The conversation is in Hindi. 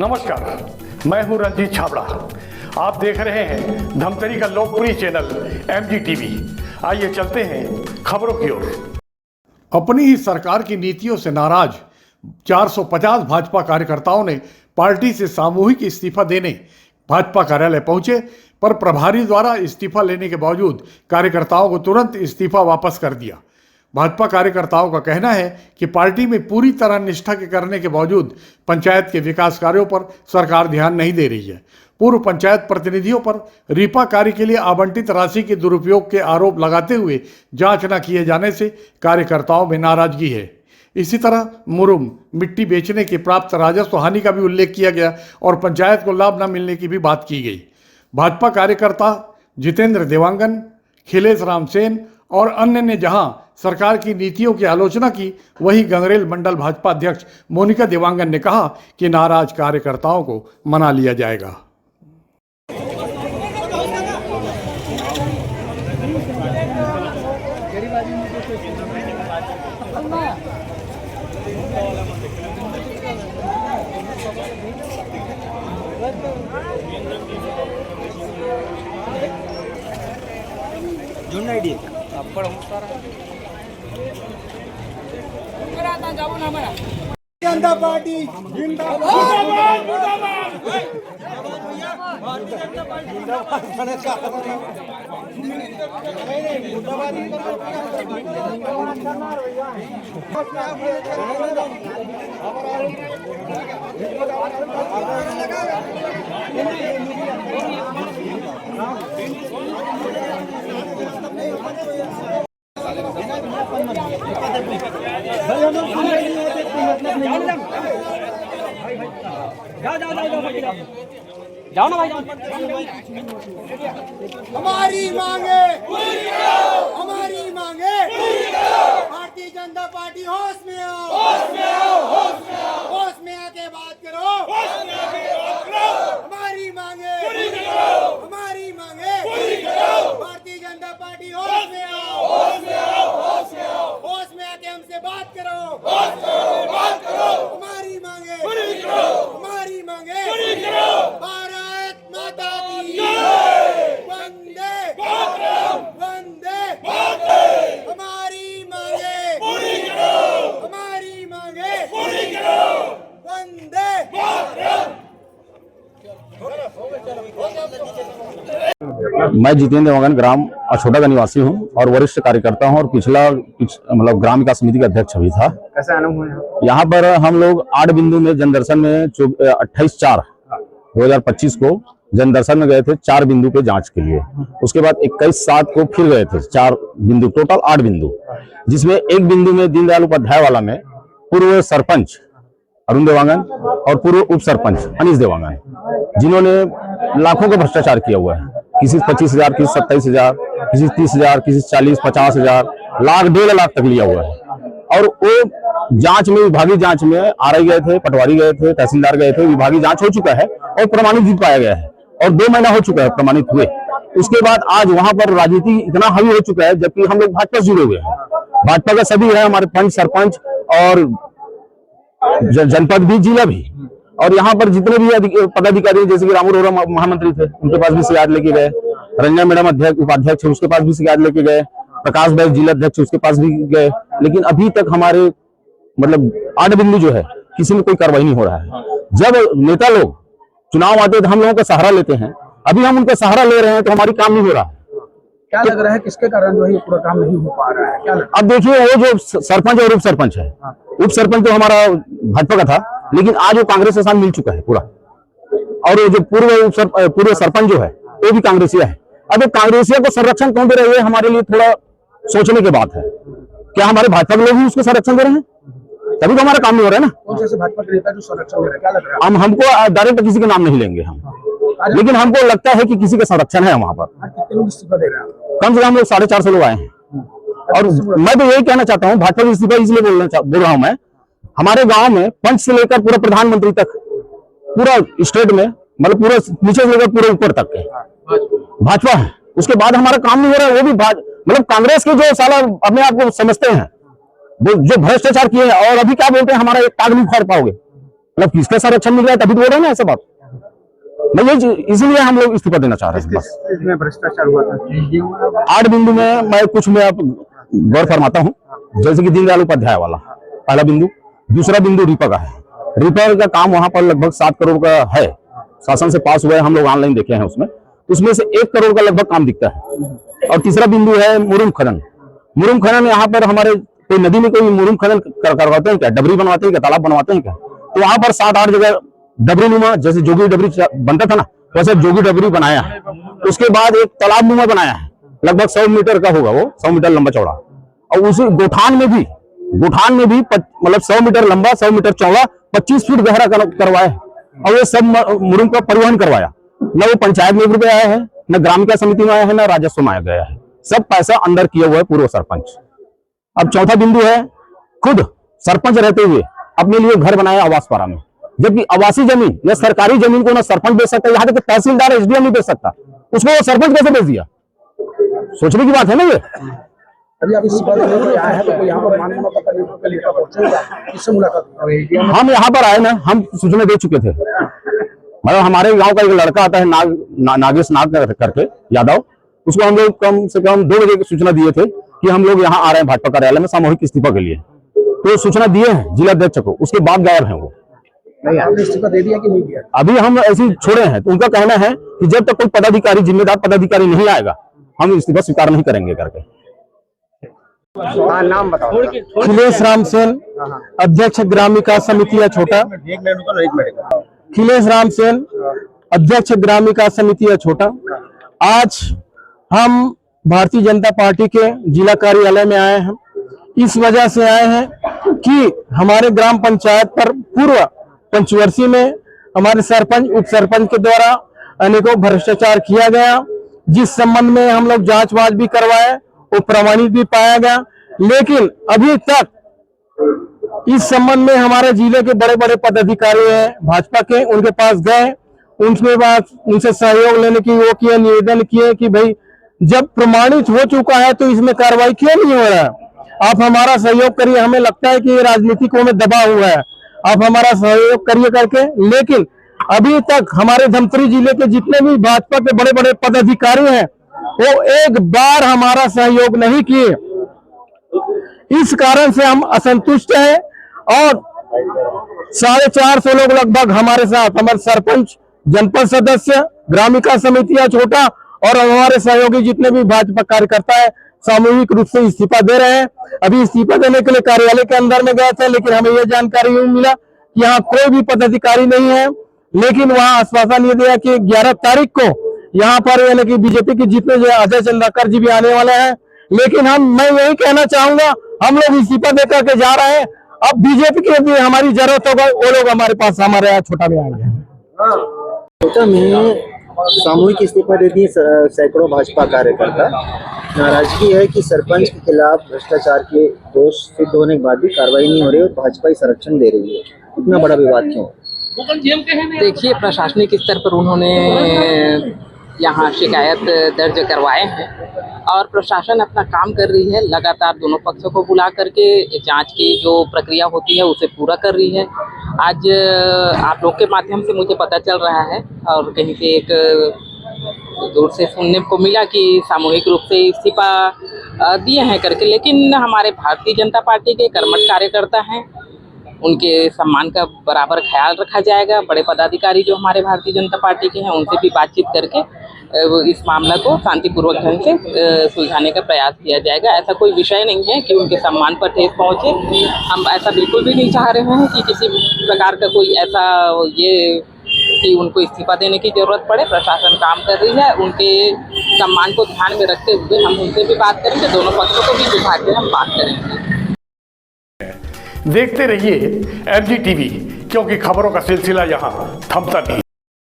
नमस्कार, मैं हूं रंजीत छाबड़ा। आप देख रहे हैं धमतरी का लोकप्रिय चैनल MGTV। आइए चलते हैं खबरों की ओर। अपनी ही सरकार की नीतियों से नाराज 450 भाजपा कार्यकर्ताओं ने पार्टी से सामूहिक इस्तीफा देने भाजपा कार्यालय पहुंचे, पर प्रभारी द्वारा इस्तीफा लेने के बावजूद कार्यकर्ताओं को तुरंत इस्तीफा वापस कर दिया। भाजपा कार्यकर्ताओं का कहना है कि पार्टी में पूरी तरह निष्ठा के करने के बावजूद पंचायत के विकास कार्यों पर सरकार ध्यान नहीं दे रही है। पूर्व पंचायत प्रतिनिधियों पर रीपा कार्य के लिए आवंटित राशि के दुरुपयोग के आरोप लगाते हुए जांच न किए जाने से कार्यकर्ताओं में नाराजगी है। इसी तरह मुरुम मिट्टी बेचने की प्राप्त राजस्व हानि का भी उल्लेख किया गया और पंचायत को लाभ न मिलने की भी बात की गई। भाजपा कार्यकर्ता जितेंद्र देवांगन, खिलेश राम सेन और अन्य ने जहां सरकार की नीतियों की आलोचना की, वहीं गंगरेल मंडल भाजपा अध्यक्ष मोनिका देवांगन ने कहा कि नाराज कार्यकर्ताओं को मना लिया जाएगा। जनता पार्टी जाओ ना भाई। हमारी मांगे पूरी करो, हमारी मांगे पूरी करो। भारतीय जनता पार्टी होश में आओ, होश में आओ, होश में आओ, होश में आके बात करो, होश में आके बात करो। हमारी मांगे पूरी करो, हमारी मांगे पूरी करो। भारतीय जनता पार्टी होश में आओ, होश में आओ, होश में आओ, होश में आके हमसे बात करो, बात करो, बात करो। हमारी मांगे पूरी करो, हमारी मांगे पूरी करो। भारत माता की वंदे मातरम, वंदे मातरम। हमारी मांगे पूरी करो, हमारी मांगे पूरी करो। वंदे मातरम। मैं जितेंद्र देवांगन ग्राम अछोटा का निवासी हूं और वरिष्ठ कार्यकर्ता हूं और पिछला मतलब ग्राम विकास समिति का अध्यक्ष भी था। कैसे अनुभव हुए? यहाँ पर हम लोग 8 बिंदु में जनदर्शन में 28/4/2025 को जनदर्शन में गए थे 4 बिंदु पे जांच के लिए। उसके बाद 21/7 को फिर गए थे 4 बिंदु, टोटल 8 बिंदु, जिसमें एक बिंदु में दीनदयाल उपाध्याय वाला में पूर्व सरपंच अरुण देवांगन और पूर्व उप सरपंच अनीश देवांगन, जिन्होंने लाखों का भ्रष्टाचार किया हुआ है। किसी 25,000, किसी 27,000, किसी 30,000, किसी 40-50,000, लाख 1.5 लाख तक लिया हुआ है। और वो जांच में, विभागीय जांच में RI गए थे, पटवारी गए थे, तहसीलदार गए थे, विभागीय जांच हो चुका है और प्रमाणित भी पाया गया है और 2 महीना हो चुका है प्रमाणित हुए। उसके बाद आज वहां पर राजनीति इतना हावी हो चुका है, जबकि हम लोग भाजपा से जुड़े हुए हैं। भाजपा का सभी है, हमारे पंच, सरपंच और जनपद भी, जिला भी। और यहाँ पर जितने भी पदाधिकारी, जैसे कि रामू रोहरा महामंत्री थे, उनके पास भी शिकायत लेके गए। रंजना मैडम अध्यक्ष, उपाध्यक्ष, उसके पास भी शिकायत लेके गए। प्रकाश भाई जिला अध्यक्ष, उसके पास भी गए। लेकिन अभी तक हमारे मतलब 8 बिंदु जो है, किसी में कोई कार्रवाई नहीं हो रहा है। जब नेता लोग चुनाव आते तो हम लोगों का सहारा लेते हैं, अभी हम उनका सहारा ले रहे हैं तो हमारी काम नहीं हो रहा है। क्या लग रहा है किसके कारण जो है पूरा काम नहीं हो पा रहा है? क्या लग रहा है? अब देखिए, वो जो सरपंच और उप सरपंच है, उप सरपंच तो हमारा भाजपा का था, लेकिन आज वो कांग्रेस के साथ मिल चुका है पूरा। और जो पूर्व सरपंच जो है, वो भी कांग्रेसिया है। अब कांग्रेसिया को संरक्षण कौन दे रहे हैं, हमारे लिए थोड़ा सोचने की बात है। क्या हमारे भाजपा के लोग ही उसको संरक्षण दे रहे हैं? तभी तो हमारा काम नहीं हो रहा है ना। कौन से भाजपा के नेता जो संरक्षण दे रहे हैं, क्या लग रहा है? हमको डायरेक्ट किसी के नाम नहीं लेंगे हम, लेकिन हमको लगता है कि किसी का संरक्षण है वहां पर। कितने लोग इस्तीफा दे रहे हैं? कम से कम लोग 450 लोग आए हैं। और मैं तो यही कहना चाहता हूँ, भाजपा की इस्तीफा इसलिए बोल रहा हूँ मैं, हमारे गांव में पंच से लेकर पूरा प्रधानमंत्री तक, पूरा स्टेट में, मतलब पूरा नीचे से लेकर पूरे ऊपर तक के भाजपा है। उसके बाद हमारा काम नहीं हो रहा है। वो भी मतलब कांग्रेस के जो साला अपने आप को समझते हैं, वो जो भ्रष्टाचार किए हैं, और अभी क्या बोलते हैं, हमारा एक काग नहीं फाड़ पाओगे। मतलब किसका संरक्षण मिल रहा है तभी तो बोल रहे हैं ना ऐसा बात। मैं ये इसीलिए हम लोग इस्तीफा देना चाह रहे हैं बस। इसमें भ्रष्टाचार हुआ था 8 बिंदु में मैं कुछ में आप गौर फरमाता हूँ, जैसे कि दीनदयाल उपाध्याय वाला पहला बिंदु, दूसरा बिंदु रिपा का है। रिपा का काम वहां पर लगभग 7 करोड़ का है, शासन से पास हुआ है, हम लोग ऑनलाइन देखे हैं उसमें से 1 करोड़ का लगभग काम दिखता है। और तीसरा बिंदु है मुरुम खनन। मुरुम खनन यहाँ पर हमारे कोई नदी में कोई मुरुम खनन करवाते हैं क्या, डबरी बनवाते हैं क्या, तालाब बनवाते हैं क्या? तो वहां पर 7-8 जगह डबरी नुमा, जैसे जोगी डबरी बनता था ना वैसे जोगी डबरी बनाया है। उसके बाद एक तालाब नुमा बनाया है, लगभग 100 मीटर का होगा, वो 100 मीटर लंबा चौड़ा। और उसी गोठान में भी मतलब 100 मीटर लंबा 100 मीटर चौड़ा 25 फीट गहरा करवाया। और ये सब मुरुम का परिवहन करवाया। न वो पंचायत में रुपये आया है, न ग्रामीण समिति में आया है, न राजस्व में आया गया है, सब पैसा अंदर किया हुआ है पूर्व सरपंच। अब चौथा बिंदु है, खुद सरपंच रहते हुए अपने लिए घर बनाया आवासपारा में, जबकि आवासीय जमीन या सरकारी जमीन को ना सरपंच बेच सकता, यहाँ तक तहसीलदार एसडीएम नहीं बेच सकता, उसको वो सरपंच कैसे बेच दिया? सोचने की बात है ना ये। अभी आप इस बारे में आया है तो यहाँ पर माननीय पत्र के लिए पहुंचेगा, इससे मुलाकात होगी। हम यहाँ पर आए ना, हम सूचना दे चुके थे। मतलब हमारे गांव का एक लड़का आता है नागेश नाग करके यादव, उसको हम लोग कम से कम 2 बजे की सूचना दिए थे कि हम लोग यहाँ आ रहे हैं भाजपा कार्यालय में सामूहिक इस्तीफा के लिए। तो सूचना दिए हैं जिला अध्यक्ष को, उसके बाद गायब है वो। नहीं, आपने इस्तीफा दे दिया कि नहीं दिया? अभी हम ऐसे ही छोड़े हैं। तो उनका कहना है कि जब तक कोई पदाधिकारी, जिम्मेदार पदाधिकारी नहीं आएगा हम इस्तीफा स्वीकार नहीं करेंगे करके। हाँ, नाम बताओ। खिलेश राम सेन, अध्यक्ष ग्राम विकास समिति छोटा। खिलेश राम सेन, अध्यक्ष ग्राम विकास समिति छोटा। आज हम भारतीय जनता पार्टी के जिला कार्यालय में आए हैं, इस वजह से आए हैं कि हमारे ग्राम पंचायत पर पूर्व पंचवर्षीय में हमारे सरपंच उप सरपंच के द्वारा अनेकों भ्रष्टाचार किया गया, जिस संबंध में हम लोग जांच वाच भी करवाए, वो प्रमाणित भी पाया गया। लेकिन अभी तक इस संबंध में हमारे जिले के बड़े बड़े पदाधिकारी हैं भाजपा के, उनके पास गए, उनके बाद उनसे सहयोग लेने की वो किए, निवेदन किए कि भाई जब प्रमाणित हो चुका है तो इसमें कार्रवाई क्यों नहीं हो रहा है? आप हमारा सहयोग करिए, हमें लगता है कि ये राजनीतिकों में दबा हुआ है, आप हमारा सहयोग करिए करके। लेकिन अभी तक हमारे धमतरी जिले के जितने भी भाजपा के बड़े बड़े पदाधिकारी हैं वो एक बार हमारा सहयोग नहीं किए। इस कारण से हम असंतुष्ट हैं और 450 लोग लगभग हमारे साथ, हमारे सरपंच, जनपद सदस्य, ग्राम विकास समिति छोटा और हमारे सहयोगी जितने भी भाजपा कार्यकर्ता है सामूहिक रूप से इस्तीफा दे रहे हैं। अभी इस्तीफा देने के लिए कार्यालय के अंदर में गए थे, लेकिन हमें यह जानकारी मिला कि यहाँ कोई भी पदाधिकारी नहीं है। लेकिन वहाँ आश्वासन ये दिया कि 11 तारीख को यहाँ पर यानी कि बीजेपी के जितने जो अजय चंद्राकर जी भी आने वाले हैं। लेकिन मैं यही कहना चाहूंगा, हम लोग इस्तीफा दे करके जा रहे हैं। अब बीजेपी की यदि हमारी जरूरत होगा वो लोग हमारे पास, हमारे यहाँ छोटा में आएंगे। छोटा में सामूहिक इस्तीफा दे दिए सैकड़ों भाजपा कार्यकर्ता। नाराजगी है कि सरपंच के खिलाफ भ्रष्टाचार के दोष सिद्ध होने के बाद भी कार्रवाई नहीं हो रही और भाजपा ही संरक्षण दे रही है। इतना बड़ा विवाद क्यों? देखिए, प्रशासनिक स्तर पर उन्होंने यहाँ शिकायत दर्ज करवाए हैं और प्रशासन अपना काम कर रही है, लगातार दोनों पक्षों को बुला करके जांच की जो प्रक्रिया होती है उसे पूरा कर रही है। आज आप लोग के माध्यम से मुझे पता चल रहा है और कहीं से एक दूर से सुनने को मिला कि सामूहिक रूप से इस्तीफा दिए हैं करके। लेकिन हमारे भारतीय जनता पार्टी के कर्मठ कार्यकर्ता हैं, उनके सम्मान का बराबर ख्याल रखा जाएगा। बड़े पदाधिकारी जो हमारे भारतीय जनता पार्टी के हैं उनसे भी बातचीत करके इस मामला को शांतिपूर्वक ढंग से सुलझाने का प्रयास किया जाएगा। ऐसा कोई विषय नहीं है कि उनके सम्मान पर ठेस पहुंचे। हम ऐसा बिल्कुल भी नहीं चाह रहे हैं कि किसी प्रकार का कोई ऐसा ये कि उनको इस्तीफा देने की जरूरत पड़े। प्रशासन काम कर रही है, उनके सम्मान को ध्यान में रखते हुए हम उनसे भी बात करेंगे, दोनों पक्षों को भी बिठा के हम बात करेंगे। देखते रहिए MG TV, क्योंकि खबरों का सिलसिला यहाँ थमता नहीं।